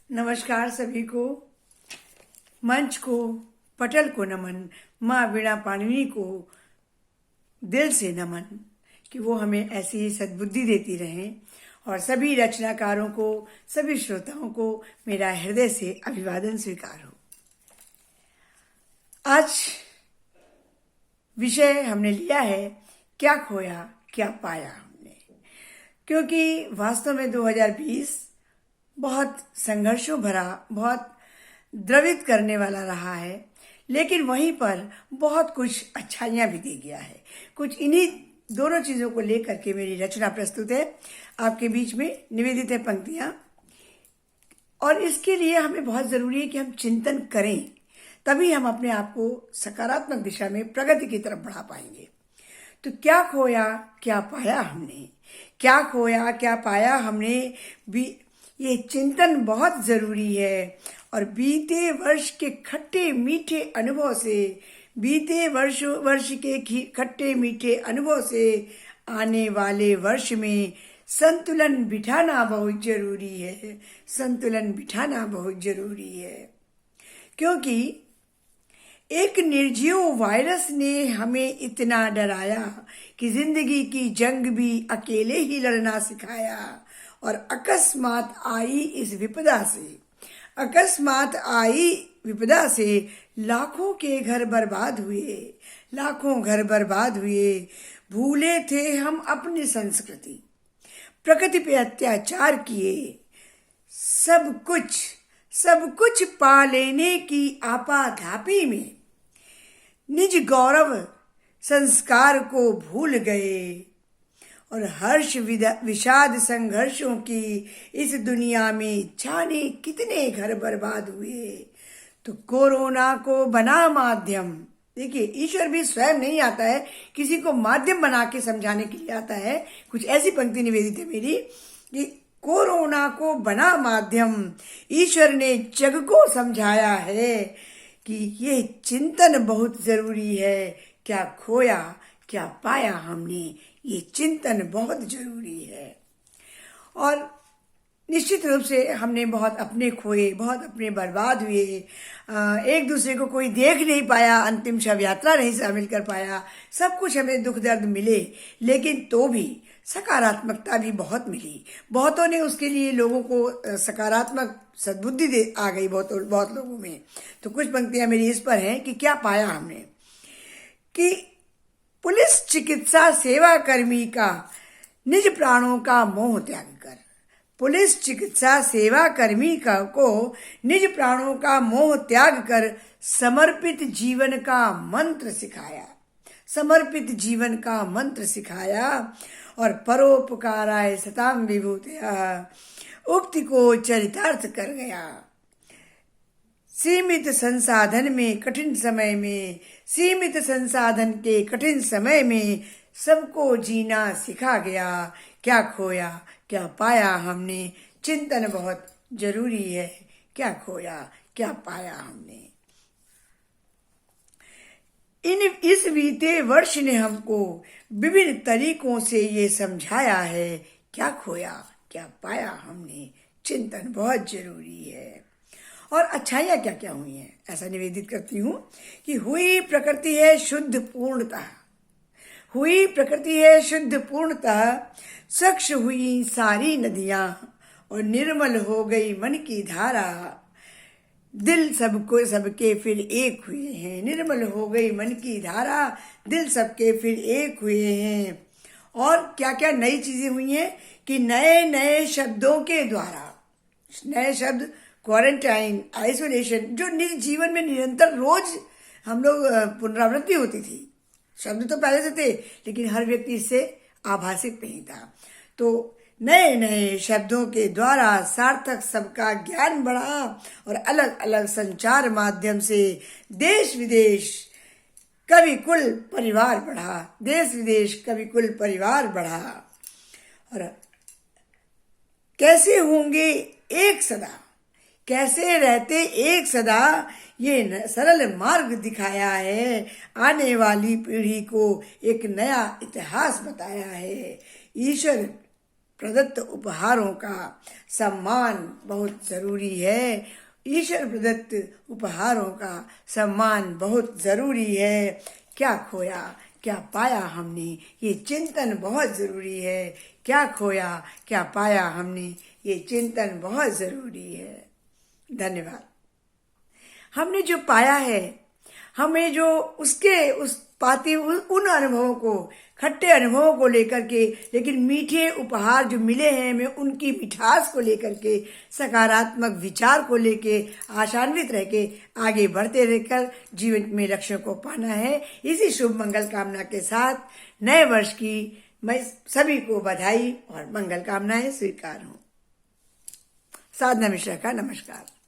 नमस्कार सभी को। मंच को, पटल को नमन। माँ वीणा पाणिनी को दिल से नमन कि वो हमें ऐसी ही सद्बुद्धि देती रहें। और सभी रचनाकारों को, सभी श्रोताओं को मेरा हृदय से अभिवादन स्वीकार हो। आज विषय हमने लिया है क्या खोया क्या पाया हमने, क्योंकि वास्तव में 2020 बहुत संघर्षों भरा, बहुत द्रवित करने वाला रहा है, लेकिन वहीं पर बहुत कुछ अच्छाइयाँ भी दे गया है। कुछ इन्हीं दोनों चीज़ों को लेकर के मेरी रचना प्रस्तुत है आपके बीच में, निवेदित है पंक्तियाँ। और इसके लिए हमें बहुत ज़रूरी है कि हम चिंतन करें, तभी हम अपने आप को सकारात्मक दिशा में प्रगति की तरफ बढ़ा पाएंगे। तो क्या खोया क्या पाया हमने, क्या खोया क्या पाया हमने भी, ये चिंतन बहुत जरूरी है। और बीते वर्ष के खट्टे मीठे अनुभव से, बीते वर्ष के खट्टे मीठे अनुभव से आने वाले वर्ष में संतुलन बिठाना बहुत जरूरी है। संतुलन बिठाना बहुत जरूरी है, क्योंकि एक निर्जीव वायरस ने हमें इतना डराया कि जिंदगी की जंग भी अकेले ही लड़ना सिखाया। और अकस्मात आई इस विपदा से, अकस्मात आई विपदा से लाखों के घर बर्बाद हुए, लाखों घर बर्बाद हुए। भूले थे हम अपनी संस्कृति, प्रकृति पे अत्याचार किए, सब कुछ पा लेने की आपाधापी में निज गौरव संस्कार को भूल गए। और हर्ष विषाद संघर्षों की इस दुनिया में जाने कितने घर बर्बाद हुए। तो कोरोना को बना माध्यम। देखिए, ईश्वर भी स्वयं नहीं आता है, किसी को माध्यम बना के समझाने के लिए आता है। कुछ ऐसी पंक्ति निवेदित है मेरी कि कोरोना को बना माध्यम, ईश्वर ने जग को समझाया है कि ये चिंतन बहुत जरूरी है। क्या खोया क्या पाया हमने, ये चिंतन बहुत जरूरी है। और निश्चित रूप से हमने बहुत अपने खोए, बहुत अपने बर्बाद हुए। एक दूसरे को कोई देख नहीं पाया, अंतिम शव यात्रा नहीं शामिल कर पाया। सब कुछ हमें दुख दर्द मिले, लेकिन तो भी सकारात्मकता भी बहुत मिली। बहुतों ने उसके लिए लोगों को सकारात्मक सद्बुद्धि दे आ गई बहुत लोगों में। तो कुछ पंक्तियां मेरी इस पर हैं कि क्या पाया हमने, कि पुलिस चिकित्सा सेवा कर्मी का निज प्राणों का मोह त्याग कर, पुलिस चिकित्सा सेवा कर्मी को निज प्राणों का मोह त्याग कर समर्पित जीवन का मंत्र सिखाया, समर्पित जीवन का मंत्र सिखाया। और परोपकाराय सताम विभूतया उक्ति को चरितार्थ कर गया। सीमित संसाधन में कठिन समय में, सीमित संसाधन के कठिन समय में सबको जीना सिखा गया। क्या खोया क्या पाया हमने, चिंतन बहुत जरूरी है। क्या खोया क्या पाया हमने। इस बीते वर्ष ने हमको विभिन्न तरीकों से ये समझाया है, क्या खोया क्या पाया हमने, चिंतन बहुत जरूरी है। और अच्छाइयाँ क्या क्या हुई हैं, ऐसा निवेदित करती हूँ कि हुई प्रकृति है शुद्ध पूर्णतः, हुई प्रकृति है शुद्ध पूर्णतः, स्वच्छ हुई सारी नदियाँ और निर्मल हो गई मन की धारा। दिल सबके फिर एक हुए हैं, निर्मल हो गई मन की धारा, दिल सबके फिर एक हुए हैं। और क्या क्या नई चीजें हुई हैं कि नए नए शब्दों के द्वारा, नए शब्द क्वारंटाइन, आइसोलेशन, जो निज जीवन में निरंतर रोज हम लोग पुनरावृत्ति होती थी। शब्द तो पहले से थे, लेकिन हर व्यक्ति इससे आभासित नहीं था। तो नए नए शब्दों के द्वारा सार्थक सबका ज्ञान बढ़ा और अलग अलग संचार माध्यम से देश विदेश कवि कुल परिवार बढ़ा, देश विदेश कवि कुल परिवार बढ़ा। और कैसे होंगे एक सदा, कैसे रहते एक सदा, ये सरल मार्ग दिखाया है। आने वाली पीढ़ी को एक नया इतिहास बताया है। ईश्वर प्रदत्त उपहारों का सम्मान बहुत जरूरी है। ईश्वर प्रदत्त उपहारों का सम्मान बहुत जरूरी है। क्या खोया क्या पाया हमने, ये चिंतन बहुत जरूरी है। क्या खोया क्या पाया हमने, ये चिंतन बहुत जरूरी है। धन्यवाद। हमने जो पाया है, हमें जो उन अनुभवों को, खट्टे अनुभवों को लेकर के, लेकिन मीठे उपहार जो मिले हैं हमें, उनकी मिठास को लेकर के, सकारात्मक विचार को लेके आशान्वित रह के आगे बढ़ते रहकर जीवन में लक्ष्य को पाना है। इसी शुभ मंगल कामना के साथ नए वर्ष की मैं सभी को बधाई और मंगल कामनाएं स्वीकार हूँ। साधना मिश्रा का नमस्कार।